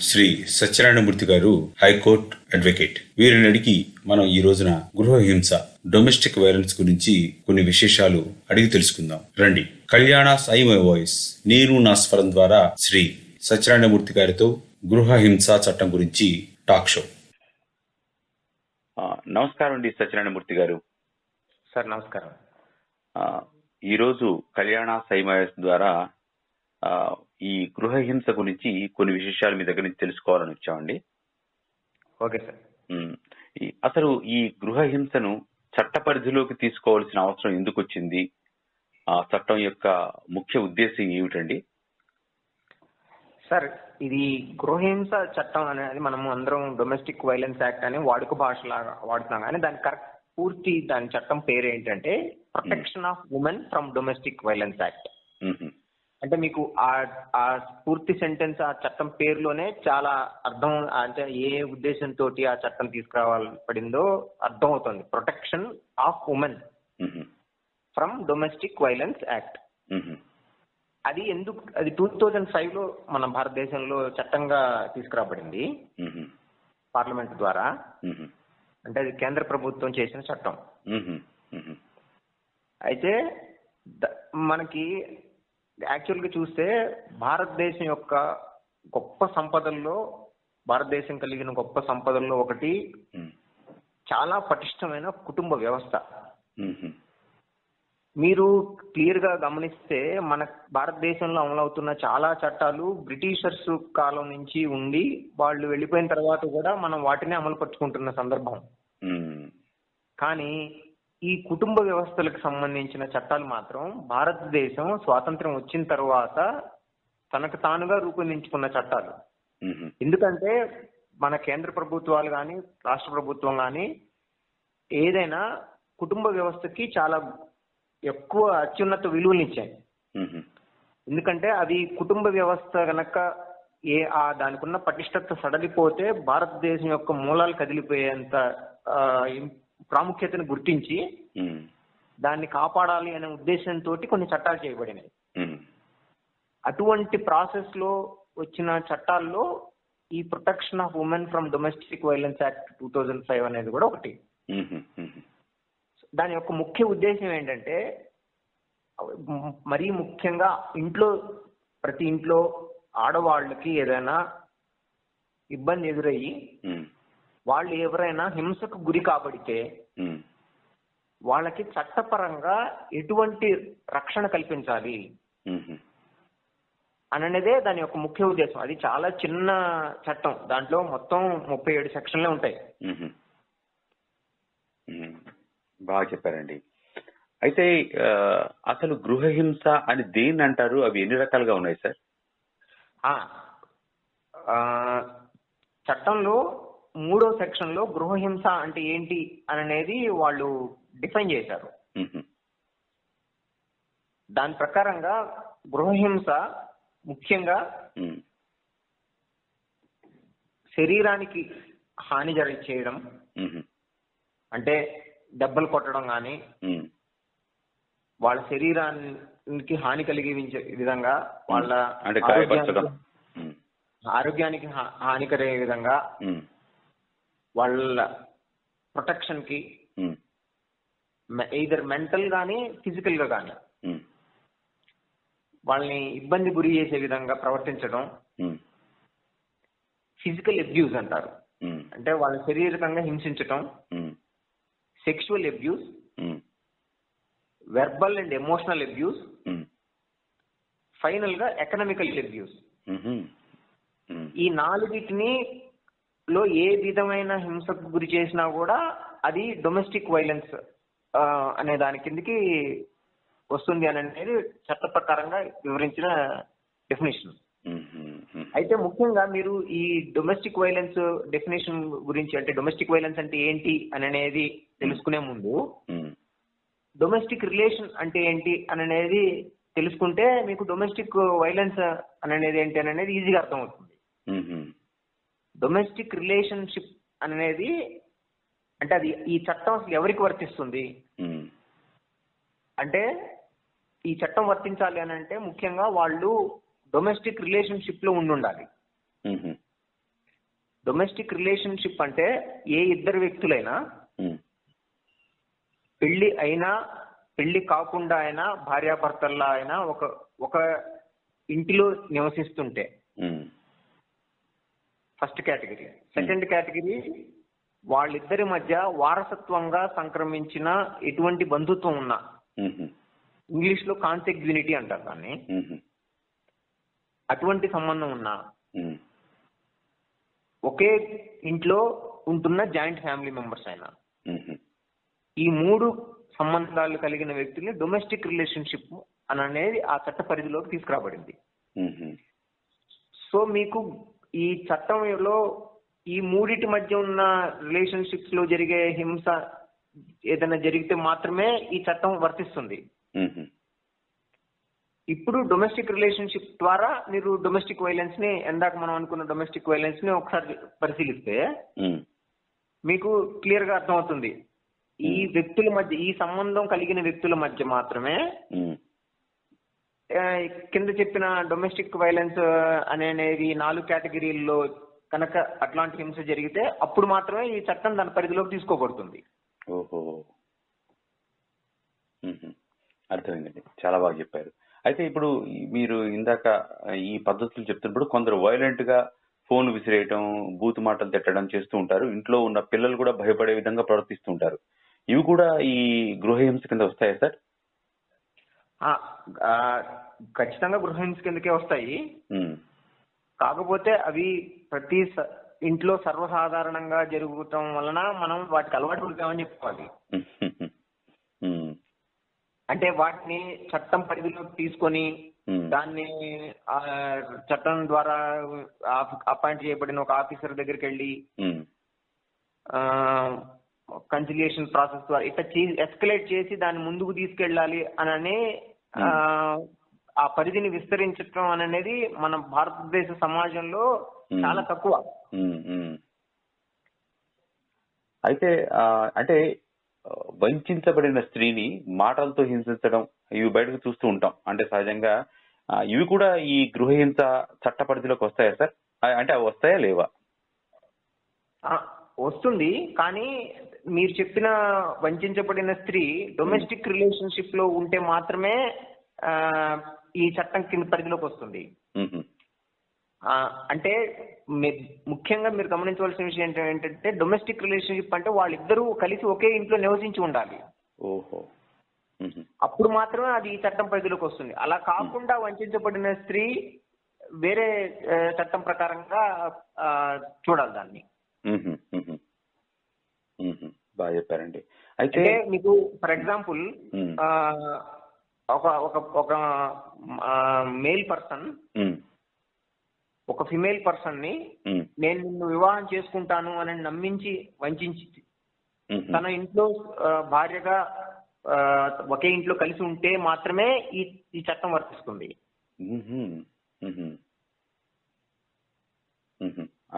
శ్రీ సత్యనారాయణమూర్తి గారు high court advocate. వీరిని అడిగి మనం ఈ రోజున గృహహింస, డొమెస్టిక్ వైలెన్స్ గురించి కొన్ని విశేషాలు అడిగి తెలుసుకుందాం. రండి. కళ్యాణ సాయి మై వాయిస్ నేను నా స్వరం ద్వారా శ్రీ సత్యనారాయణమూర్తి గారితో గృహహింస చట్టం గురించి టాక్ షో. నమస్కారం అండి సత్యనారాయణమూర్తి గారు. సార్ నమస్కారం. ఈరోజు కళ్యాణ సాయి మై వాయిస్ ద్వారా ఈ గృహహింస గురించి కొన్ని విశేషాలు మీ దగ్గర నుంచి తెలుసుకోవాలని వచ్చామండి. Okay sir. అసలు ఈ గృహహింసను చట్ట పరిధిలోకి తీసుకోవాల్సిన అవసరం ఎందుకు వచ్చింది? ఆ చట్టం యొక్క ముఖ్య ఉద్దేశం ఏమిటండి? సార్, ఇది గృహహింస చట్టం అనేది మనము అందరం డొమెస్టిక్ వైలెన్స్ యాక్ట్ అని వాడుక భాషలాగా వాడుతున్నాం, కానీ దాని పూర్తి దాని చట్టం పేరు ఏంటంటే protection of women from domestic violence act. అంటే మీకు ఆ పూర్తి సెంటెన్స్ ఆ చట్టం పేరులోనే చాలా అర్థం, అంటే ఏ ఉద్దేశంతో ఆ చట్టం తీసుకురావాలపడిందో అర్థం అవుతుంది. Protection of women from domestic violence act. అది 2005 లో మన భారతదేశంలో చట్టంగా తీసుకురాబడింది పార్లమెంట్ ద్వారా. అంటే అది కేంద్ర ప్రభుత్వం చేసిన చట్టం. అయితే మనకి యాక్చువల్ గా చూస్తే భారతదేశం యొక్క గొప్ప సంపదల్లో, భారతదేశం కలిగిన గొప్ప సంపదల్లో ఒకటి చాలా పటిష్టమైన కుటుంబ వ్యవస్థ. మీరు క్లియర్ గా గమనిస్తే మన భారతదేశంలో అమలవుతున్న చాలా చట్టాలు బ్రిటిషర్స్ కాలం నుంచి ఉండి వాళ్ళు వెళ్ళిపోయిన తర్వాత కూడా మనం వాటిని అమలు పరుచుకుంటున్న సందర్భం. కానీ ఈ కుటుంబ వ్యవస్థలకు సంబంధించిన చట్టాలు మాత్రం భారతదేశం స్వాతంత్రం వచ్చిన తర్వాత తనకు తానుగా రూపొందించుకున్న చట్టాలు. ఎందుకంటే మన కేంద్ర ప్రభుత్వాలు కానీ రాష్ట్ర ప్రభుత్వం కానీ ఏదైనా కుటుంబ వ్యవస్థకి చాలా ఎక్కువ అత్యున్నత విలువనిచ్చాయి. ఎందుకంటే అది కుటుంబ వ్యవస్థ గనక దానికి ఉన్న పటిష్టత సడలిపోతే భారతదేశం యొక్క మూలాలు కదిలిపోయేంత ప్రాముఖ్యతను గుర్తించి దాన్ని కాపాడాలి అనే ఉద్దేశంతో కొన్ని చట్టాలు చేయబడినాయి. అటువంటి ప్రాసెస్ లో వచ్చిన చట్టాల్లో ఈ protection of women from domestic violence act 2005 అనేది కూడా ఒకటి. దాని యొక్క ముఖ్య ఉద్దేశం ఏంటంటే, మరీ ముఖ్యంగా ప్రతి ఇంట్లో ఆడవాళ్ళకి ఏదైనా ఇబ్బంది ఎదురయ్యి వాళ్ళు ఎవరైనా హింసకు గురి కాబడితే వాళ్ళకి చట్టపరంగా ఎటువంటి రక్షణ కల్పించాలి అననేదే దాని యొక్క ముఖ్య ఉద్దేశం. అది చాలా చిన్న చట్టం, దాంట్లో మొత్తం 37 సెక్షన్లే ఉంటాయి. బాగా చెప్పారండి. అయితే అసలు గృహహింస అని దేన్ని అంటారు? అవి ఎన్ని రకాలుగా ఉన్నాయి సార్? చట్టంలో 3వ సెక్షన్ లో గృహహింస అంటే ఏంటి అనేది వాళ్ళు డిఫైన్ చేశారు. దాని ప్రకారంగా గృహహింస ముఖ్యంగా శరీరానికి హాని చేయడం, అంటే దెబ్బలు కొట్టడం కానీ, వాళ్ళ శరీరానికి హాని కలిగే విధంగా, వాళ్ళ ఆరోగ్యానికి హాని కలిగే విధంగా, వాళ్ళ ప్రొటెక్షన్ కి ఎయిదర్ మెంటల్ గానీ ఫిజికల్ గా కానీ వాళ్ళని ఇబ్బంది గురి చేసే విధంగా ప్రవర్తించడం ఫిజికల్ అబ్యూస్ అంటారు. అంటే వాళ్ళ శారీరకంగా హింసించటం, sexual abuse, verbal and emotional abuse, final గా ఎకనామికల్ అబ్యూస్. ఈ 4 లో ఏ విధమైన హింసకు గురి చేసినా కూడా అది డొమెస్టిక్ వైలెన్స్ అనే దాని కిందకి వస్తుంది అనేది చట్ట ప్రకారంగా వివరించిన డెఫినేషన్. అయితే ముఖ్యంగా మీరు ఈ డొమెస్టిక్ వైలెన్స్ డెఫినేషన్ గురించి, అంటే డొమెస్టిక్ వైలెన్స్ అంటే ఏంటి అనేది తెలుసుకునే ముందు డొమెస్టిక్ రిలేషన్ అంటే ఏంటి అనేది తెలుసుకుంటే మీకు డొమెస్టిక్ వైలెన్స్ అనేది ఏంటి అనేది ఈజీగా అర్థమవుతుంది. డొమెస్టిక్ రిలేషన్షిప్ అనేది అంటే అది ఈ చట్టం అసలు ఎవరికి వర్తిస్తుంది అంటే, ఈ చట్టం వర్తించాలి అని అంటే ముఖ్యంగా వాళ్ళు డొమెస్టిక్ రిలేషన్షిప్ లో ఉండాలి. డొమెస్టిక్ రిలేషన్షిప్ అంటే ఏ ఇద్దరు వ్యక్తులైనా ఉమ్, పెళ్లి అయినా పెళ్లి కాకుండా అయినా భార్యాభర్తల్లా అయినా ఒక ఇంటిలో నివసిస్తుంటే ఉమ్, ఫస్ట్ కేటగిరీ. సెకండ్ కేటగిరీ వాళ్ళిద్దరి మధ్య వారసత్వంగా సంక్రమించిన ఎటువంటి బంధుత్వం ఉన్నా, ఉమ్, ఇంగ్లీష్ లో కాన్సెగ్యునిటీ అంటారు దాన్ని, ఉమ్, అటువంటి సంబంధం ఉన్నా, ఉమ్, ఒకే ఇంట్లో ఉంటున్న జాయింట్ ఫ్యామిలీ మెంబర్స్ అయినా, ఉమ్, ఈ మూడు సంబంధాలు కలిగిన వ్యక్తుల్ని డొమెస్టిక్ రిలేషన్షిప్ అని అనేది ఆ చట్ట పరిధిలోకి తీసుకురాబడింది. ఉమ్, సో మీకు ఈ చట్టంలో ఈ మూడిటి మధ్య ఉన్న రిలేషన్షిప్స్ లో జరిగే హింస ఏదైనా జరిగితే మాత్రమే ఈ చట్టం వర్తిస్తుంది. ఉమ్, ఇప్పుడు డొమెస్టిక్ రిలేషన్షిప్ ద్వారా మీరు డొమెస్టిక్ వైలెన్స్ ని, ఎందాక మనం అనుకున్న డొమెస్టిక్ వైలెన్స్ ని ఒకసారి పరిశీలిస్తే ఉమ్, మీకు క్లియర్ గా అర్థమవుతుంది. ఈ వ్యక్తుల మధ్య, ఈ సంబంధం కలిగిన వ్యక్తుల మధ్య మాత్రమే ఉమ్, కింద చెప్పిన డొమెస్టిక్ వైలెన్స్ అనేది 4 కేటగిరీల్లో కనుక అట్లాంటి హింస జరిగితే అప్పుడు మాత్రమే ఈ చట్టం దాని పరిధిలోకి తీసుకోబడుతుంది. ఓహో, ఉమ్, అర్థమైందండి, చాలా బాగా చెప్పారు. అయితే ఇప్పుడు మీరు ఇందాక ఈ పద్ధతులు చెప్తున్నప్పుడు కొందరు వైలెంట్ గా ఫోన్ విసిరేయటం, బూతు మాటలు తిట్టడం చేస్తూ ఉంటారు. ఇంట్లో ఉన్న పిల్లలు కూడా భయపడే విధంగా ప్రవర్తిస్తూ ఉంటారు. ఇవి కూడా ఈ గృహహింస కింద వస్తాయా సార్? ఖచ్చితంగా గృహహింస కిందకే వస్తాయి. ఉమ్, కాకపోతే అవి ప్రతి ఇంట్లో సర్వసాధారణంగా జరుగుతాం వలన మనం వాటికి అలవాటు పడతామని చెప్పుకోవాలి. ఉమ్, అంటే వాటిని చట్టం పరిధిలోకి తీసుకొని దాన్ని చట్టం ద్వారా అపాయింట్ చేయబడిన ఒక ఆఫీసర్ దగ్గరికి వెళ్ళి కన్సిలియేషన్ ప్రాసెస్ ద్వారా ఇట్లా ఎస్కలేట్ చేసి దాన్ని ముందుకు తీసుకెళ్ళాలి అని ఆ పరిధిని విస్తరించడం అనేది మన భారతదేశ సమాజంలో చాలా తక్కువ. అయితే అంటే వంచబడిన స్త్రీని మాటలతో హింసించడం ఇవి బయటకు చూస్తూ ఉంటాం. అంటే సహజంగా ఇవి కూడా ఈ గృహహింస చట్ట పరిధిలోకి వస్తాయా సార్? అంటే అవి వస్తాయా లేవా? వస్తుంది, కానీ మీరు చెప్పిన వంచబడిన స్త్రీ డొమెస్టిక్ రిలేషన్షిప్ లో ఉంటే మాత్రమే ఈ చట్టం కింద పరిధిలోకి వస్తుంది. అంటే ముఖ్యంగా మీరు గమనించవలసిన విషయం ఏంటంటే డొమెస్టిక్ రిలేషన్షిప్ అంటే వాళ్ళిద్దరూ కలిసి ఒకే ఇంట్లో నివసించి ఉండాలి. ఓహో, అప్పుడు మాత్రమే అది ఈ చట్టం పరిధిలోకి వస్తుంది. అలా కాకుండా వంచబడిన స్త్రీ వేరే చట్టం ప్రకారంగా చూడాలి దాన్ని. బాగా చెప్పారండి. అయితే మీకు ఫర్ ఎగ్జాంపుల్ ఒక మేల్ పర్సన్ ఒక ఫిమేల్ పర్సన్ ని నేను నిన్ను వివాహం చేసుకుంటాను అని నమ్మించి వంచి తన ఇంట్లో భార్యగా ఒకే ఇంట్లో కలిసి ఉంటే మాత్రమే ఈ చట్టం వర్తిస్తుంది.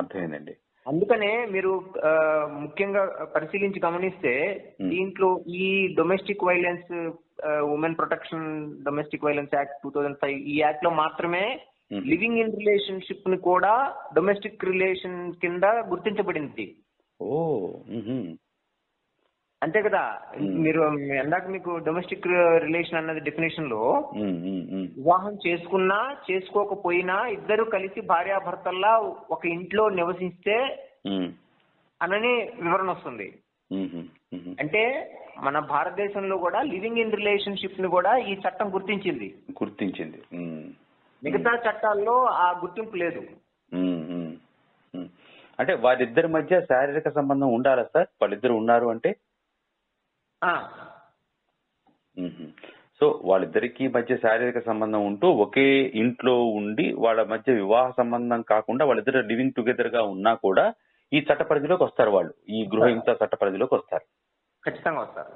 అర్థమైందండి. అందుకనే మీరు ముఖ్యంగా పరిశీలించి గమనిస్తే దీంట్లో ఈ domestic violence women protection domestic violence act 2005 ఈ యాక్ట్ లో మాత్రమే లివింగ్ ఇన్ రిలేషన్షిప్ ని కూడా డొమెస్టిక్ రిలేషన్ కింద గుర్తించబడింది. అంతే కదా, మీరు ఎందాక మీకు డొమెస్టిక్ రిలేషన్ అన్నది డెఫినేషన్ లో వివాహం చేసుకున్నా చేసుకోకపోయినా ఇద్దరు కలిసి భార్యాభర్తల్లా ఒక ఇంట్లో నివసిస్తే అనని వివరణ వస్తుంది. అంటే మన భారతదేశంలో కూడా లివింగ్ ఇన్ రిలేషన్షిప్ ని కూడా ఈ చట్టం గుర్తించింది. మిగతా చట్టాల్లో ఆ గుర్తింపు లేదు. అంటే వారిద్దరి మధ్య శారీరక సంబంధం ఉండాలా సార్? వాళ్ళిద్దరు ఉన్నారు అంటే సో వాళ్ళిద్దరికి మధ్య శారీరక సంబంధం ఉంటూ ఒకే ఇంట్లో ఉండి వాళ్ళ మధ్య వివాహ సంబంధం కాకుండా వాళ్ళిద్దరు లివింగ్ టుగెదర్ గా ఉన్నా కూడా ఈ చట్ట పరిధిలోకి వస్తారు. వాళ్ళు ఈ గృహహింస చట్ట పరిధిలోకి వస్తారు. ఖచ్చితంగా వస్తారు.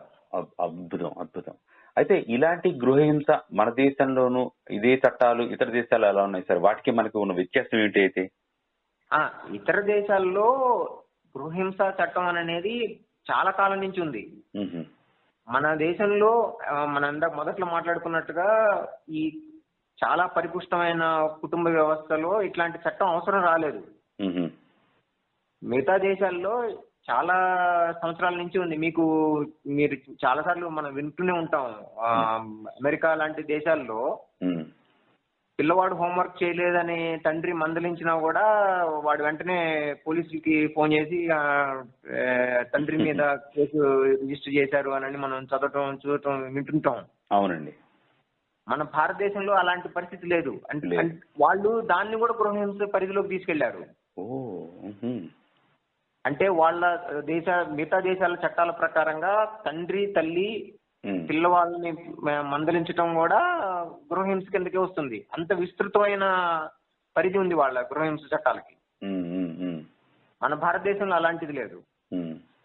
అద్భుతం, అద్భుతం. అయితే ఇలాంటి గృహహింస మన దేశంలోనూ ఇదే చట్టాలు ఇతర దేశాలు ఎలా ఉన్నాయి సార్? వాటికి మనకి ఉన్న వ్యత్యాసం ఏంటి? అయితే ఇతర దేశాల్లో గృహహింస చట్టం అనేది చాలా కాలం నుంచి ఉంది. మన దేశంలో మన మొదట్లో మాట్లాడుకున్నట్టుగా ఈ చాలా పరిపుష్టమైన కుటుంబ వ్యవస్థలో ఇట్లాంటి చట్టం అవసరం రాలేదు. మిగతా దేశాల్లో చాలా సంవత్సరాల నుంచి ఉంది. మీరు చాలా సార్లు మనం వింటూనే ఉంటాం. అమెరికా లాంటి దేశాల్లో పిల్లవాడు హోంవర్క్ చేయలేదని తండ్రి మందలించినా కూడా వాడు వెంటనే పోలీసులకి ఫోన్ చేసి తండ్రి మీద కేసు రిజిస్టర్ చేశారు అని మనం చూడటం వింటుంటాం. అవునండి. మన భారతదేశంలో అలాంటి పరిస్థితి లేదు. అంటే వాళ్ళు దాన్ని కూడా గృహహింస పరిధిలోకి తీసుకెళ్లారు. అంటే వాళ్ళ మిగతా దేశాల చట్టాల ప్రకారంగా తండ్రి తల్లి పిల్లవాళ్ళని మందలించడం కూడా గృహహింస కిందకే వస్తుంది. అంత విస్తృతమైన పరిధి ఉంది వాళ్ళ గృహహింస చట్టాలకి. మన భారతదేశంలో అలాంటిది లేదు.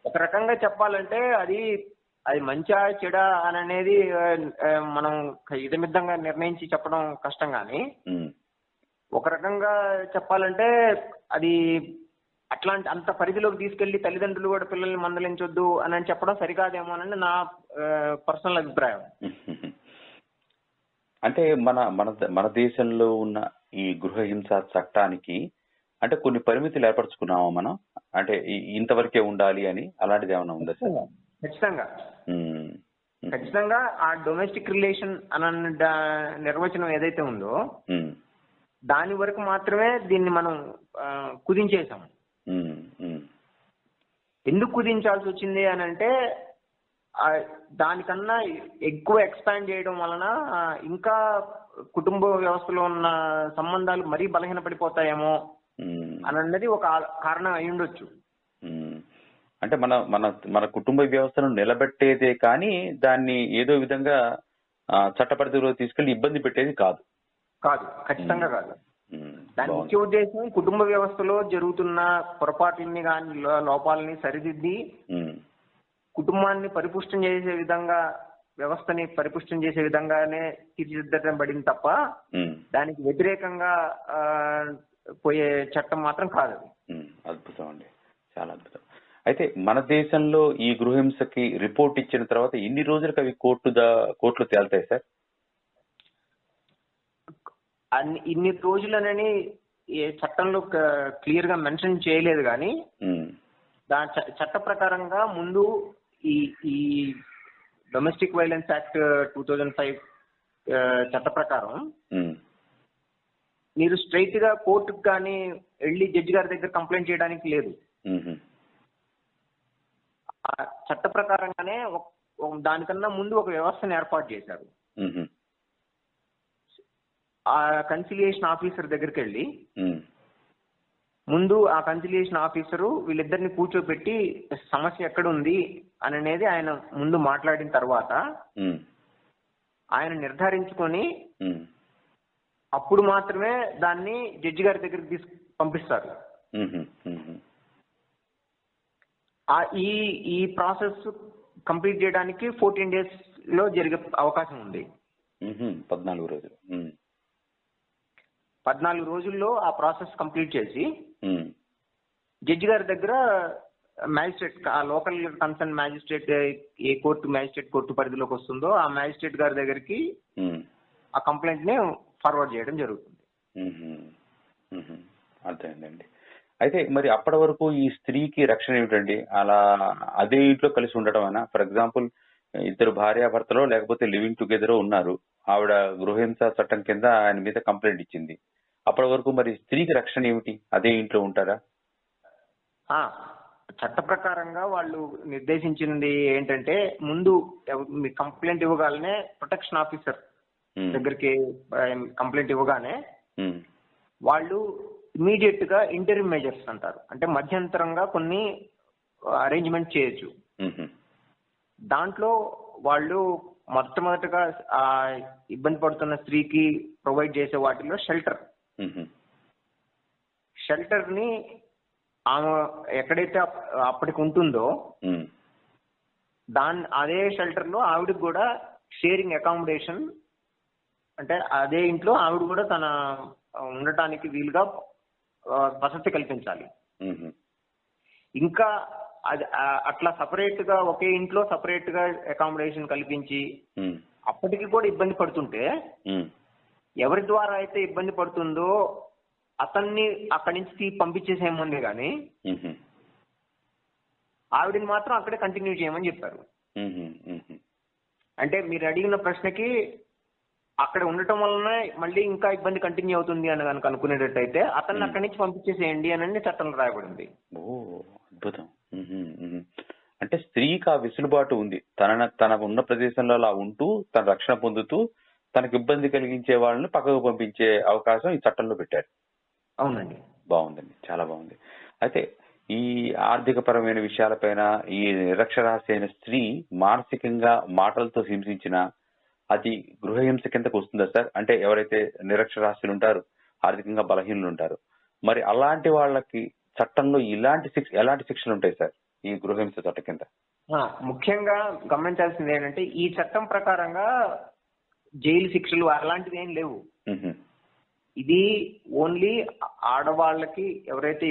ఒక రకంగా చెప్పాలంటే అది మంచా చెడా అని అనేది మనం ఇదమిద్దంగా నిర్ణయించి చెప్పడం కష్టం. కానీ ఒక రకంగా చెప్పాలంటే అది అంత పరిధిలోకి తీసుకెళ్లి తల్లిదండ్రులు కూడా పిల్లల్ని మందలించొద్దు అని చెప్పడం సరికాదేమో అని నా పర్సనల్ అభిప్రాయం. అంటే మన దేశంలో ఉన్న ఈ గృహహింస చట్టానికి అంటే కొన్ని పరిమితులు ఏర్పరచుకున్నామా మనం? అంటే ఇంతవరకే ఉండాలి అని అలాంటిది ఏమైనా ఉందా సార్? ఖచ్చితంగా ఆ డొమెస్టిక్ రిలేషన్ అన్న నిర్వచనం ఏదైతే ఉందో దాని వరకు మాత్రమే దీన్ని మనం కుదించేసాం. ఎందుకు కుదించాల్సి వచ్చింది అని అంటే దానికన్నా ఎక్కువ ఎక్స్పాండ్ చేయడం వలన ఇంకా కుటుంబ వ్యవస్థలో ఉన్న సంబంధాలు మరీ బలహీనపడిపోతాయేమో అని అన్నది ఒక కారణం అయి ఉండొచ్చు. అంటే మన కుటుంబ వ్యవస్థను నిలబెట్టేదే కానీ దాన్ని ఏదో విధంగా చట్టపరిధిలో తీసుకెళ్లి ఇబ్బంది పెట్టేది కాదు. ఖచ్చితంగా కాదు. దాని ముఖ్య ఉద్దేశం కుటుంబ వ్యవస్థలో జరుగుతున్న పొరపాట్లని కానీ లోపాలని సరిదిద్ది కుటుంబాన్ని పరిపుష్టం చేసే విధంగా వ్యవస్థని పరిపుష్టం చేసే విధంగానే తీర్చిదిద్దడం పడింది తప్ప దానికి వ్యతిరేకంగా పోయే చట్టం మాత్రం కాదు. అద్భుతం అండి, చాలా అద్భుతం. అయితే మన దేశంలో ఈ గృహహింసకి రిపోర్ట్ ఇచ్చిన తర్వాత ఎన్ని రోజులకు అవి కోర్టులు తేల్తాయి సార్? ఇన్ని రోజులనని ఏ చట్టంలో క్లియర్ గా మెన్షన్ చేయలేదు. కానీ దాని చట్ట ప్రకారంగా ముందు ఈ డొమెస్టిక్ వైలెన్స్ యాక్ట్ 2005 చట్ట ప్రకారం మీరు స్ట్రైట్ గా కోర్టుకు కానీ వెళ్ళి జడ్జి గారి దగ్గర కంప్లైంట్ చేయడానికి లేదు. ఆ చట్ట ప్రకారంగానే దానికన్నా ముందు ఒక వ్యవస్థను ఏర్పాటు చేశారు. ఆ కన్సిలియేషన్ ఆఫీసర్ దగ్గరికి వెళ్ళి ముందు ఆ కన్సిలియేషన్ ఆఫీసరు వీళ్ళిద్దరిని కూర్చోబెట్టి సమస్య ఎక్కడ ఉంది అని అనేది ఆయన ముందు మాట్లాడిన తర్వాత ఆయన నిర్ధారించుకొని అప్పుడు మాత్రమే దాన్ని జడ్జి గారి దగ్గరికి పంపిస్తారు. ఈ ప్రాసెస్ కంప్లీట్ చేయడానికి 14 days లో జరిగే అవకాశం ఉంది. 14 రోజుల్లో ఆ ప్రాసెస్ కంప్లీట్ చేసి జడ్జి గారి దగ్గర మ్యాజిస్ట్రేట్, ఆ లోకల్ కన్సర్న్ మ్యాజిస్ట్రేట్ ఏ మ్యాజిస్ట్రేట్ కోర్టు పరిధిలోకి వస్తుందో ఆ మ్యాజిస్ట్రేట్ గారి దగ్గరికి ఆ కంప్లైంట్ ని ఫార్వర్డ్ చేయడం జరుగుతుంది. అర్థమైందండి. అయితే మరి అప్పటి వరకు ఈ స్త్రీకి రక్షణ ఏమిటండి? అలా అదే ఇంట్లో కలిసి ఉండటం అయినా, ఫర్ ఎగ్జాంపుల్ ఇద్దరు భార్యాభర్తలో లేకపోతే లివింగ్ టుగెదర్ ఉన్నారు, ఆవిడ గృహహింస చట్టం కింద ఆయన మీద కంప్లైంట్ ఇచ్చింది, అప్పటి వరకు మరి స్త్రీకి రక్షణ ఏమిటి? అదే ఇంట్లో ఉంటారా? చట్ట ప్రకారంగా వాళ్ళు నిర్దేశించింది ఏంటంటే ముందు మీ కంప్లైంట్ ఇవ్వగానే ప్రొటెక్షన్ ఆఫీసర్ దగ్గరికి కంప్లైంట్ ఇవ్వగానే వాళ్ళు ఇమీడియట్ గా ఇంటరిమ్ మెజర్స్ అంటారు, అంటే మధ్యంతరంగా కొన్ని అరేంజ్మెంట్ చేయొచ్చు. దాంట్లో వాళ్ళు మొట్టమొదటిగా ఆ ఇబ్బంది పడుతున్న స్త్రీకి ప్రొవైడ్ చేసే వాటిలో షెల్టర్ ని ఆమె ఎక్కడైతే అప్పటికి ఉంటుందో అదే షెల్టర్ లో ఆవిడకి కూడా షేరింగ్ అకామిడేషన్, అంటే అదే ఇంట్లో ఆవిడ కూడా తన ఉండటానికి వీలుగా వసతి కల్పించాలి. ఇంకా అది అట్లా సపరేట్ గా ఒకే ఇంట్లో సపరేట్ గా అకామిడేషన్ కల్పించి అప్పటికి కూడా ఇబ్బంది పడుతుంటే ఎవరి ద్వారా అయితే ఇబ్బంది పడుతుందో అతన్ని అక్కడి నుంచి పంపించేసేముంది కానీ ఆవిడని మాత్రం అక్కడే కంటిన్యూ చేయమని చెప్పారు. మ్మ్. మ్మ్. అంటే మీరు అడిగిన ప్రశ్నకి అక్కడ ఉండటం వలన మళ్ళీ ఇంకా ఇబ్బంది కంటిన్యూ అవుతుంది అని కనుక అనుకునేటట్టయితే అతన్ని అక్కడి నుంచి పంపించేసేయండి అని చట్టంలో రాయబడింది. ఓ అద్భుతం. మ్మ్. మ్మ్. అంటే స్త్రీకి ఆ వెసులుబాటు ఉంది, తన ఉన్న ప్రదేశంలో అలా ఉంటూ తన రక్షణ పొందుతూ తనకు ఇబ్బంది కలిగించే వాళ్ళని పక్కకు పంపించే అవకాశం ఈ చట్టంలో పెట్టారు. అవునండి. బాగుందండి, చాలా బాగుంది. అయితే ఈ ఆర్థిక పరమైన విషయాలపైన ఈ నిరక్షరాస్య అయిన స్త్రీ మానసికంగా మాటలతో హింసించిన అది గృహహింస కిందకు వస్తుందా సార్? అంటే ఎవరైతే నిరక్షరాస్యులు ఉంటారు, ఆర్థికంగా బలహీనులు ఉంటారు, మరి అలాంటి వాళ్ళకి చట్టంలో ఎలాంటి శిక్షలు ఉంటాయి సార్ ఈ గృహహింస చట్టం కింద? ముఖ్యంగా గమనించాల్సింది ఏంటంటే ఈ చట్టం ప్రకారంగా జైలు శిక్షలు అలాంటివి ఏం లేవు. మ్మ్. ఇది ఓన్లీ ఆడవాళ్ళకి, ఎవరైతే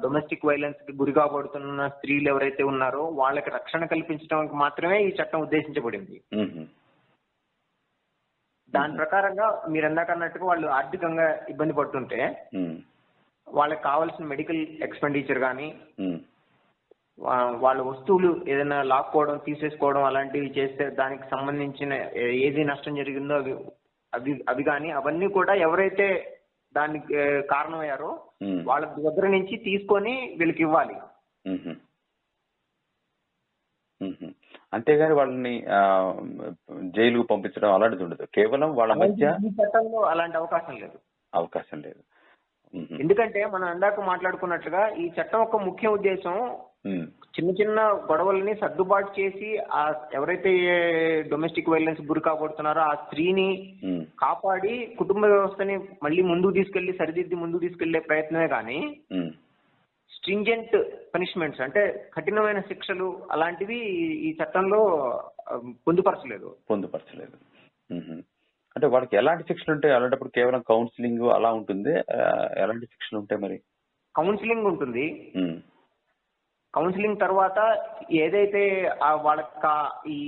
డొమెస్టిక్ వైలెన్స్ కి గురి కాబడుతున్న స్త్రీలు ఎవరైతే ఉన్నారో వాళ్ళకి రక్షణ కల్పించడానికి మాత్రమే ఈ చట్టం ఉద్దేశించబడింది. మ్మ్. దాని ప్రకారంగా మీరు ఎందాక అన్నట్టుగా వాళ్ళు ఆర్థికంగా ఇబ్బంది పడుతుంటే మ్మ్. వాళ్ళకి కావాల్సిన మెడికల్ ఎక్స్పెండిచర్ కానీ మ్మ్. వాళ్ళ వస్తువులు ఏదైనా లాక్కోవడం, తీసేసుకోవడం అలాంటివి చేస్తే దానికి సంబంధించిన ఏది నష్టం జరిగిందో అవి కానీ అవన్నీ కూడా ఎవరైతే దానికి కారణమయ్యారో వాళ్ళ దగ్గర నుంచి తీసుకొని వీళ్ళకి ఇవ్వాలి. మ్మ్. మ్మ్. అంతేగాని వాళ్ళని జైలుకు పంపించడం అలాంటిది ఉండదు, కేవలం వాళ్ళ మధ్య ఈ చట్టంలో అలాంటి అవకాశం లేదు. మ్మ్. ఎందుకంటే మనం ఇందాక మాట్లాడుకున్నట్లుగా ఈ చట్టం యొక్క ముఖ్య ఉద్దేశం మ్మ్. చిన్న చిన్న గొడవల్ని సర్దుబాటు చేసి ఆ ఎవరైతే డొమెస్టిక్ వైలెన్స్ గురి కాబడుతున్నారో ఆ స్త్రీని మ్మ్. కాపాడి కుటుంబ వ్యవస్థని మళ్ళీ ముందుకు తీసుకెళ్లి సరిదిద్ది ముందుకు తీసుకెళ్లే ప్రయత్నమే కానీ మ్మ్. స్ట్రింజెంట్ పనిష్మెంట్స్ అంటే కఠినమైన శిక్షలు అలాంటివి ఈ చట్టంలో పొందుపరచలేదు. మ్మ్. అంటే వాడికి ఎలాంటి శిక్షలు ఉంటాయి? అలాంటప్పుడు కేవలం కౌన్సిలింగ్ అలా ఉంటుంది, ఎలాంటి శిక్షలు ఉంటాయి మరి? కౌన్సిలింగ్ ఉంటుంది. మ్మ్. కౌన్సిలింగ్ తర్వాత ఏదైతే వాళ్ళకి ఈ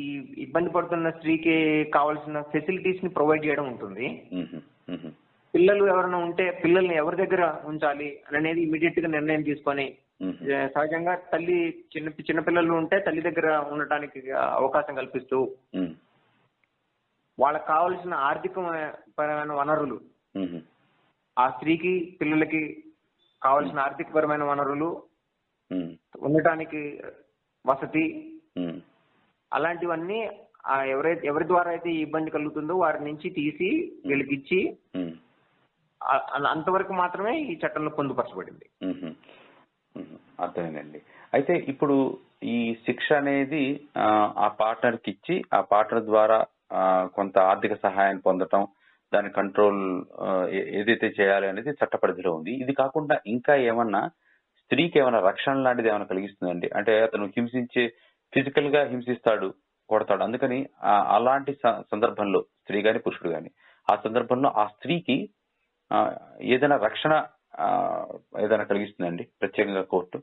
ఇబ్బంది పడుతున్న స్త్రీకి కావాల్సిన ఫెసిలిటీస్ ని ప్రొవైడ్ చేయడం ఉంటుంది. మ్మ్. మ్మ్. పిల్లలు ఎవరైనా ఉంటే పిల్లల్ని ఎవరి దగ్గర ఉంచాలి అనేది ఇమీడియట్ గా నిర్ణయం తీసుకొని, సహజంగా తల్లి చిన్నపిల్లలు ఉంటే తల్లి దగ్గర ఉండటానికి అవకాశం కల్పిస్తూ మ్మ్. వాళ్ళకి కావాల్సిన ఆర్థిక పరమైన వనరులు, ఆ స్త్రీకి పిల్లలకి కావాల్సిన ఆర్థికపరమైన వనరులు, ఉండటానికి వసతి, అలాంటివన్నీ ఎవరి ద్వారా అయితే ఈ ఇబ్బంది కలుగుతుందో వారి నుంచి తీసి వెలిగించి అంతవరకు మాత్రమే ఈ చట్టంలో పొందుపరచబడింది. అర్థమైందండి. అయితే ఇప్పుడు ఈ శిక్ష అనేది ఆ పార్ట్నర్ కి ఇచ్చి ఆ పార్ట్నర్ ద్వారా కొంత ఆర్థిక సహాయాన్ని పొందటం, దాని కంట్రోల్ ఏదైతే చేయాలి అనేది చట్ట పరిధిలో ఉంది. ఇది కాకుండా ఇంకా ఏమన్నా స్త్రీకి ఏమైనా రక్షణ లాంటిది ఏమైనా కలిగిస్తుందండి? అంటే అతను ఫిజికల్ గా హింసిస్తాడు, కొడతాడు, అందుకని అలాంటి సందర్భంలో స్త్రీ గాని పురుషుడు గాని ఆ సందర్భంలో ఆ స్త్రీకి ఏదైనా రక్షణ ఏదైనా కలిగిస్తుందండి ప్రత్యేకంగా కోర్టు?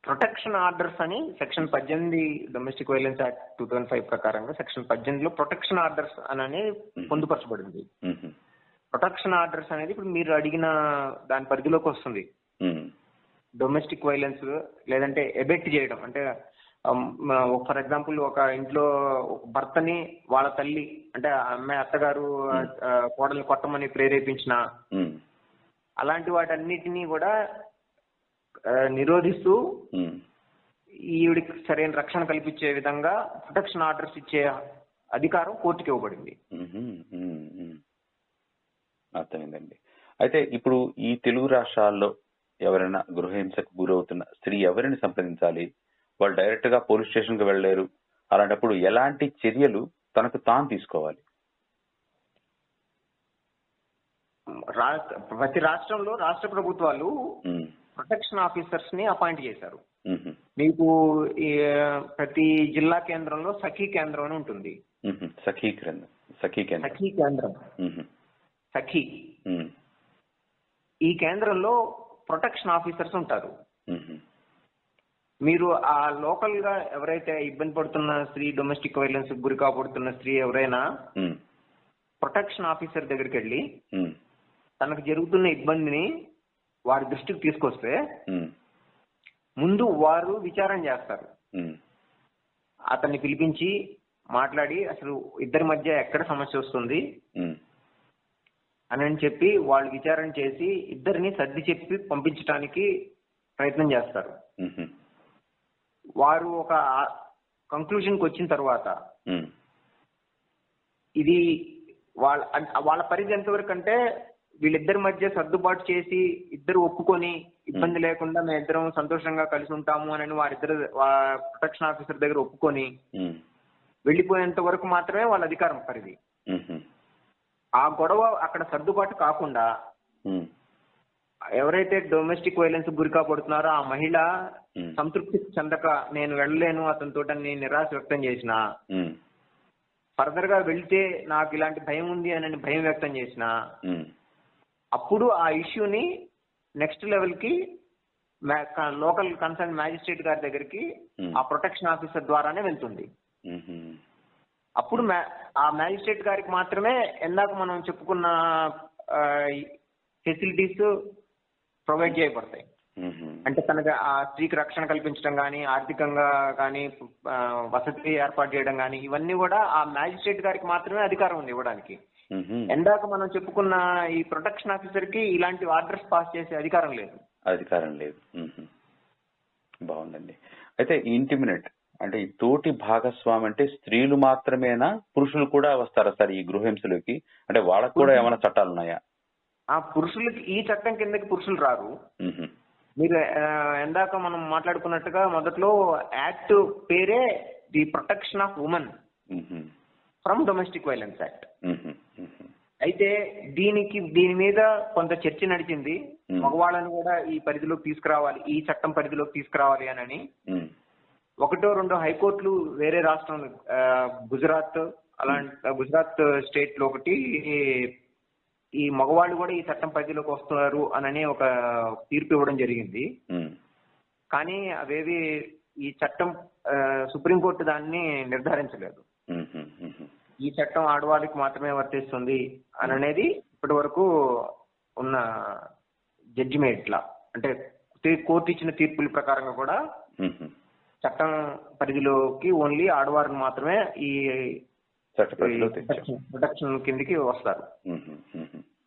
ప్రొటెక్షన్ ఆర్డర్స్ అని సెక్షన్ 18 డొమెస్టిక్ వైలెన్స్ యాక్ట్ 2005 ప్రకారంగా సెక్షన్ 18లో ప్రొటెక్షన్ ఆర్డర్స్ అని పొందుపరచబడింది. ప్రొటెక్షన్ ఆర్డర్స్ అనేది ఇప్పుడు మీరు అడిగిన దాని పరిధిలోకి వస్తుంది. డొమెస్టిక్ వైలెన్స్ లేదంటే ఎబెక్ట్ చేయడం అంటే ఫర్ ఎగ్జాంపుల్ ఒక ఇంట్లో భర్తని వాళ్ళ తల్లి అంటే అమ్మాయి అత్తగారు కోడల్ని కొట్టమని ప్రేరేపించిన అలాంటి వాటన్నిటినీ కూడా నిరోధిస్తూ ఈవిడికి సరైన రక్షణ కల్పించే విధంగా ప్రొటెక్షన్ ఆర్డర్స్ ఇచ్చే అధికారం కోర్టుకి ఇవ్వబడింది. అర్థమైందండి. అయితే ఇప్పుడు ఈ తెలుగు రాష్ట్రాల్లో ఎవరైనా గృహహింసకు గురవుతున్న స్త్రీ ఎవరిని సంప్రదించాలి? వాళ్ళు డైరెక్ట్ గా పోలీస్ స్టేషన్ కి వెళ్ళలేరు, అలాంటప్పుడు ఎలాంటి చర్యలు తనకు తాను తీసుకోవాలి? ప్రతి రాష్ట్రంలో రాష్ట్ర ప్రభుత్వాలు ప్రొటెక్షన్ ఆఫీసర్స్ ని అపాయింట్ చేశారు. మీకు ప్రతి జిల్లా కేంద్రంలో సఖీ కేంద్రం అని ఉంటుంది. సఖీ ఈ కేంద్రంలో ప్రొటెక్షన్ ఆఫీసర్స్ ఉంటారు. మీరు ఆ లోకల్ గా ఎవరైతే ఇబ్బంది పడుతున్న స్త్రీ, డొమెస్టిక్ వైలెన్స్ గురి కాబడుతున్న స్త్రీ ఎవరైనా ప్రొటెక్షన్ ఆఫీసర్ దగ్గరికి వెళ్ళి తనకు జరుగుతున్న ఇబ్బందిని వారి దృష్టికి తీసుకొస్తే ముందు వారు విచారణ చేస్తారు. ఉమ్, అతన్ని పిలిపించి మాట్లాడి అసలు ఇద్దరి మధ్య ఎక్కడ సమస్య వస్తుంది ఉమ్, అని చెప్పి వాళ్ళు విచారణ చేసి ఇద్దరిని సర్ది చెప్పి పంపించడానికి ప్రయత్నం చేస్తారు. ఉమ్, వారు ఒక కంక్లూజన్కి వచ్చిన తర్వాత ఉమ్, ఇది వాళ్ళ పరిధి ఎంతవరకు అంటే వీళ్ళిద్దరి మధ్య సర్దుబాటు చేసి ఇద్దరు ఒప్పుకొని ఇబ్బంది లేకుండా మేము ఇద్దరం సంతోషంగా కలిసి ఉంటాము అని వారిద్దరు ప్రొటెక్షన్ ఆఫీసర్ దగ్గర ఒప్పుకొని ఉమ్, వెళ్ళిపోయేంత వరకు మాత్రమే వాళ్ళ అధికారం పరిధి. ఉమ్, ఆ గొడవ అక్కడ సర్దుబాటు కాకుండా ఉమ్, ఎవరైతే డొమెస్టిక్ వైలెన్స్ గురి కాబడుతున్నారో ఆ మహిళ ఉమ్, సంతృప్తి చెందక నేను వెళ్ళలేను అతనితో నిరాశ వ్యక్తం చేసిన, ఉమ్, ఫర్దర్ గా వెళ్తే నాకు ఇలాంటి భయం ఉంది అని భయం వ్యక్తం చేసిన, ఉమ్, అప్పుడు ఆ ఇష్యూని నెక్స్ట్ లెవెల్ కి లోకల్ కన్సర్న్ మ్యాజిస్ట్రేట్ గారి దగ్గరికి ఆ ప్రొటెక్షన్ ఆఫీసర్ ద్వారానే వెళ్తుంది. ఉమ్, అప్పుడు ఆ మ్యాజిస్ట్రేట్ గారికి మాత్రమే ఎందాక మనం చెప్పుకున్న ఫెసిలిటీస్ ప్రొవైడ్ చేయబడతాయి. ఉమ్, అంటే తనకి ఆ స్త్రీకి రక్షణ కల్పించడం కానీ, ఆర్థికంగా కానీ, వసతి ఏర్పాటు చేయడం కానీ, ఇవన్నీ కూడా ఆ మ్యాజిస్ట్రేట్ గారికి మాత్రమే అధికారం ఉంది ఇవ్వడానికి. ఉమ్, ఎందాక మనం చెప్పుకున్న ఈ ప్రొటెక్షన్ ఆఫీసర్ కి ఇలాంటి ఆర్డర్స్ పాస్ చేసే అధికారం లేదు. అధికారం లేదు. ఉమ్, బాగుందండి. అయితే ఇంటిమినేట్ అంటే ఈ తోటి భాగస్వామి అంటే స్త్రీలు మాత్రమేనా, పురుషులు కూడా వస్తారా సార్ ఈ గృహహింసలోకి? అంటే వాళ్ళకు కూడా ఏమైనా చట్టాలు ఉన్నాయా? ఆ పురుషులకి ఈ చట్టం కిందకి పురుషులు రారు. ఉమ్, మీరు ఎందాక మనం మాట్లాడుకున్నట్టుగా మొదట్లో యాక్ట్ పేరే the protection of women um, from domestic violence act. Um, um, అయితే దీని మీద కొంత చర్చ నడిచింది. మగవాళ్ళని కూడా ఈ పరిధిలోకి తీసుకురావాలి, ఈ చట్టం పరిధిలోకి తీసుకురావాలి అని. ఉమ్, ఒకటో రెండో హైకోర్టులు వేరే రాష్ట్రం, గుజరాత్ స్టేట్ లో ఒకటి ఈ మగవాళ్ళు కూడా ఈ చట్టం పరిధిలోకి వస్తున్నారు అని ఒక తీర్పు ఇవ్వడం జరిగింది. కానీ అవేవి ఈ చట్టం సుప్రీంకోర్టు దాన్ని నిర్ధారించలేదు. ఈ చట్టం ఆడవాళ్ళకి మాత్రమే వర్తిస్తుంది అని అనేది ఇప్పటి వరకు ఉన్న జడ్జిమెంట్ లా, అంటే కోర్టు ఇచ్చిన తీర్పుల ప్రకారంగా కూడా చట్టం పరిధిలోకి ఓన్లీ ఆడవారిని మాత్రమే ఈ ప్రొటెక్షన్ కిందకి వస్తారు.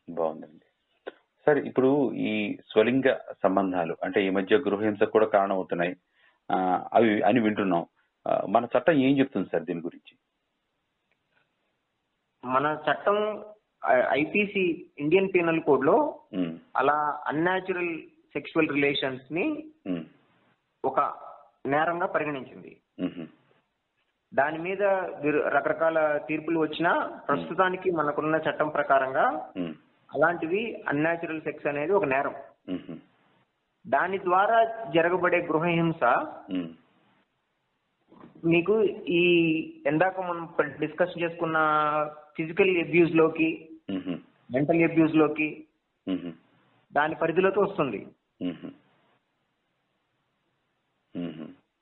బాగుందండి. సరే, ఇప్పుడు ఈ స్వలింగ సంబంధాలు అంటే ఈ మధ్య గృహహింసకు కూడా కారణం అవుతున్నాయి అవి అని వింటున్నాం. మన చట్టం ఏం చెప్తుంది సార్ దీని గురించి? మన చట్టం ఐపీసీ ఇండియన్ పీనల్ కోడ్ లో అలా అన్యాచురల్ సెక్షువల్ రిలేషన్స్ ని ఒక నేరంగా పరిగణించింది. దాని మీద రకరకాల తీర్పులు వచ్చినా ప్రస్తుతానికి మనకున్న చట్టం ప్రకారంగా అలాంటివి అన్యాచురల్ సెక్స్ అనేది ఒక నేరం. దాని ద్వారా జరగబడే గృహహింస మీకు ఈ ఎందాక మనం డిస్కస్ చేసుకున్న ఫిజికల్ అబ్యూజ్ లోకి, మెంటల్ అబ్యూజ్ లోకి, దాని పరిధిలోకి వస్తుంది.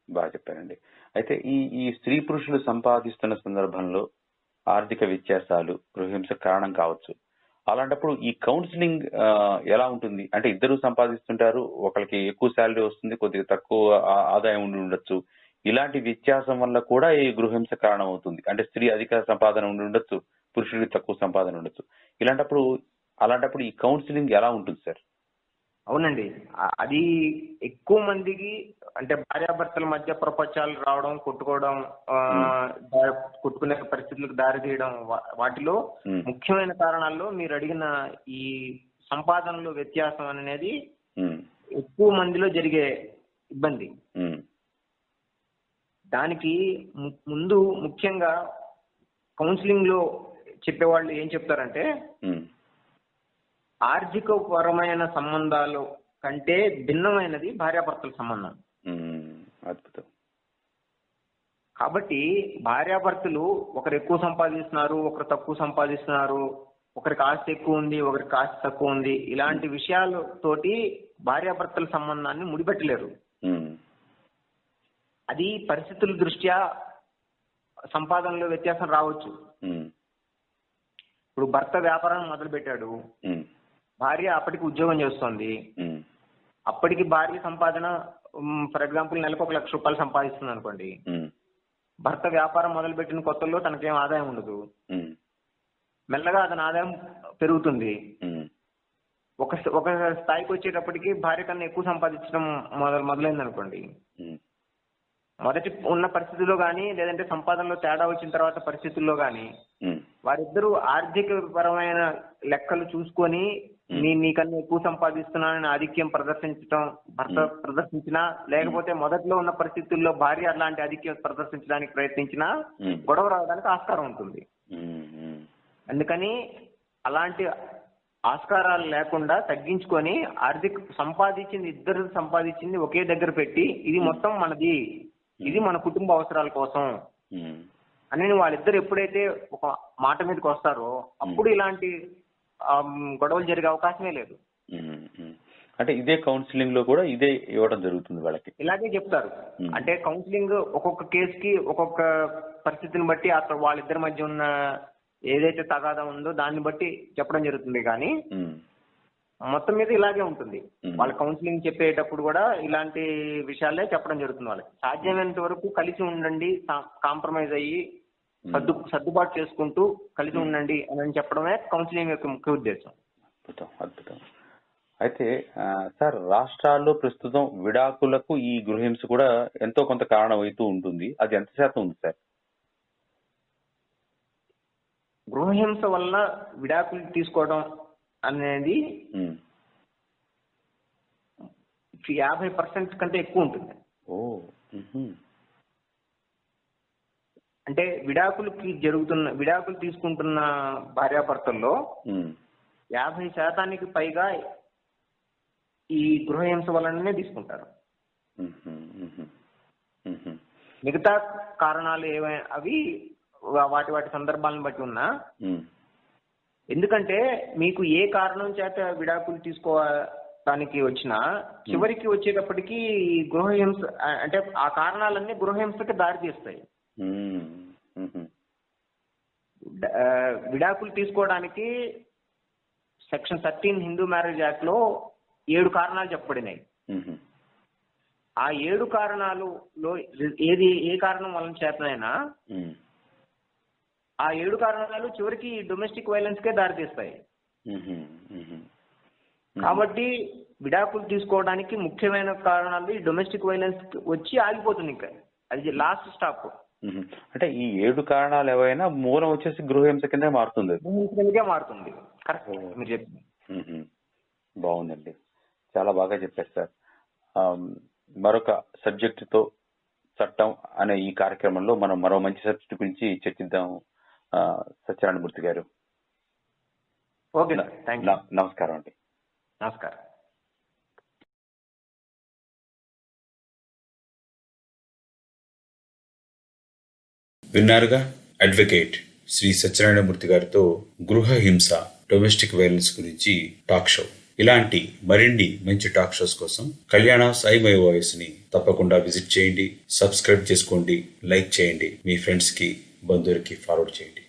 బాగా చెప్పారండి. అయితే ఈ స్త్రీ పురుషులు సంపాదిస్తున్న సందర్భంలో ఆర్థిక వ్యత్యాసాలు గృహహింస కారణం కావచ్చు. అలాంటప్పుడు ఈ కౌన్సిలింగ్ ఎలా ఉంటుంది? అంటే ఇద్దరు సంపాదిస్తుంటారు, ఒకరికి ఎక్కువ శాలరీ వస్తుంది, కొద్దిగా తక్కువ ఆదాయం ఉండి ఉండొచ్చు. ఇలాంటి వ్యత్యాసం వల్ల కూడా ఈ గృహహింస కారణం అవుతుంది. అంటే స్త్రీ అధిక సంపాదన ఉండి ఉండొచ్చు, పురుషుడికి తక్కువ సంపాదన ఉండొచ్చు. అలాంటప్పుడు ఈ కౌన్సిలింగ్ ఎలా ఉంటుంది సార్? అవునండి, అది ఎక్కువ మందికి అంటే భార్యాభర్తల మధ్య ప్రపంచాలు రావడం, కొట్టుకునే పరిస్థితులకు దారి తీయడం, వాటిలో ముఖ్యమైన కారణాల్లో మీరు అడిగిన ఈ సంపాదనలో వ్యత్యాసం అనేది ఎక్కువ మందిలో జరిగే ఇబ్బంది. దానికి ముందు ముఖ్యంగా కౌన్సిలింగ్ లో చెప్పేవాళ్ళు ఏం చెప్తారంటే, ఆర్థిక పరమైన సంబంధాలు కంటే భిన్నమైనది భార్యాభర్తల సంబంధం. అద్భుతం. కాబట్టి భార్యాభర్తలు ఒకరు ఎక్కువ సంపాదిస్తున్నారు, ఒకరు తక్కువ సంపాదిస్తున్నారు, ఒకరికి ఆస్తి ఎక్కువ ఉంది, ఒకరికి ఆస్తి తక్కువ ఉంది, ఇలాంటి విషయాలతోటి భార్యాభర్తల సంబంధాన్ని ముడిపెట్టలేరు. అది పరిస్థితుల దృష్ట్యా సంపాదనలో వ్యత్యాసం రావచ్చు. ఇప్పుడు భర్త వ్యాపారం మొదలు పెట్టాడు, భార్య అప్పటికి ఉద్యోగం చేస్తోంది, అప్పటికి భార్య సంపాదన ఫర్ ఎగ్జాంపుల్ నెలకు 1,00,000 రూపాయలు సంపాదిస్తుంది అనుకోండి. ఉమ్, భర్త వ్యాపారం మొదలుపెట్టిన కొత్తల్లో తనకేం ఆదాయం ఉండదు. ఉమ్, మెల్లగా అతని ఆదాయం పెరుగుతుంది. ఉమ్, ఒక స్థాయికి వచ్చేటప్పటికి భార్య కన్నా ఎక్కువ సంపాదించడం మొదలైంది అనుకోండి. ఉమ్, మొదటి ఉన్న పరిస్థితుల్లో కానీ లేదంటే సంపాదనలో తేడా వచ్చిన తర్వాత పరిస్థితుల్లో కానీ ఉమ్, వారిద్దరూ ఆర్థిక పరమైన లెక్కలు చూసుకొని నీకన్నా ఎక్కువ సంపాదిస్తున్నానని ఆధిక్యం ప్రదర్శించడం భర్త ప్రదర్శించినా, లేకపోతే మొదట్లో ఉన్న పరిస్థితుల్లో భార్య అలాంటి ఆధిక్యం ప్రదర్శించడానికి ప్రయత్నించినా గొడవ రావడానికి ఆస్కారం ఉంటుంది. ఉమ్, ఉమ్, అందుకని అలాంటి ఆస్కారాలు లేకుండా తగ్గించుకొని ఇద్దరు సంపాదించింది ఒకే దగ్గర పెట్టి ఇది మొత్తం మనది, ఇది మన కుటుంబ అవసరాల కోసం ఉమ్, అని వాళ్ళిద్దరు ఎప్పుడైతే ఒక మాట మీదకి వస్తారో అప్పుడు ఇలాంటి గొడవలు జరిగే అవకాశమే లేదు. ఉమ్, ఉమ్. అంటే ఇదే కౌన్సిలింగ్ లో కూడా ఇదే ఇవ్వడం జరుగుతుంది వాళ్ళకి. ఇలాగే చెప్తారు. అంటే కౌన్సిలింగ్ ఒక్కొక్క కేసుకి ఒక్కొక్క పరిస్థితిని బట్టి అక్కడ వాళ్ళిద్దరి మధ్య ఉన్న ఏదైతే తగాదా ఉందో దాన్ని బట్టి చెప్పడం జరుగుతుంది. కానీ మొత్తం మీద ఇలాగే ఉంటుంది. వాళ్ళ కౌన్సిలింగ్ చెప్పేటప్పుడు కూడా ఇలాంటి విషయాలే చెప్పడం జరుగుతుంది. వాళ్ళకి సాధ్యమైనంత వరకు కలిసి ఉండండి, కాంప్రమైజ్ అయ్యి సర్దుబాటు చేసుకుంటూ కలిసి ఉండండి అని చెప్పడమే కౌన్సిలింగ్ యొక్క ముఖ్య ఉద్దేశం. అద్భుతం, అద్భుతం. అయితే సార్, రాష్ట్రాల్లో ప్రస్తుతం విడాకులకు ఈ గృహహింస కూడా ఎంతో కొంత కారణం అవుతూ ఉంటుంది. అది ఎంత శాతం ఉంది సార్? గృహహింస వల్ల విడాకులు తీసుకోవడం అనేది 50% కంటే ఎక్కువ ఉంటుంది. అంటే విడాకులు తీసుకుంటున్న భార్యాభర్తల్లో 50% పైగా ఈ గృహహింస వలననే తీసుకుంటారు. మిగతా కారణాలు అవి వాటి సందర్భాలను బట్టి ఉన్నా, ఎందుకంటే మీకు ఏ కారణం చేత విడాకులు తీసుకోవడానికి వచ్చినా చివరికి వచ్చేటప్పటికి గృహహింస అంటే ఆ కారణాలన్నీ గృహహింసకి దారి తీస్తాయి. విడాకులు తీసుకోవడానికి సెక్షన్ 13 హిందూ మ్యారేజ్ యాక్ట్ లో 7 కారణాలు చెప్పబడినాయి. ఆ 7 కారణాలలో ఏ కారణం వలన చేతనైనా ఆ 7 కారణాలు చివరికి డొమెస్టిక్ వైలెన్స్ కే దారితీస్తాయి. కాబట్టి విడాకులు తీసుకోవడానికి ముఖ్యమైన కారణాలు ఈ డొమెస్టిక్ వైలెన్స్ వచ్చి ఆగిపోతుంది. ఇంకా అది లాస్ట్ స్టాప్. అంటే ఈ 7 కారణాలు ఏవైనా మూలం వచ్చేసి గృహహింస కింద మారుతుంది. మారుతుంది. కరెక్ట్, మీరు చెప్పింది. బాగుందండి, చాలా బాగా చెప్పారు సార్. మరొక సబ్జెక్ట్ తో చట్టం అనే ఈ కార్యక్రమంలో మనం మరో మంచి సబ్జెక్ట్ గురించి చర్చిద్దాం. సత్యనారాయణమూర్తి గారు, ఓకే, నమస్కారం అండి. నమస్కారం. విన్నారుగా అడ్వకేట్ శ్రీ సత్యనారాయణమూర్తి గారితో గృహహింస, డొమెస్టిక్ వైలెన్స్ గురించి టాక్ షో. ఇలాంటి మరిన్ని మంచి టాక్ షోస్ కోసం కళ్యాణాస్ ఐ మై వాయిస్ ని తప్పకుండా విజిట్ చేయండి, సబ్స్క్రైబ్ చేసుకోండి, లైక్ చేయండి, మీ ఫ్రెండ్స్ కి, బంధువులకి ఫార్వర్డ్ చేయండి.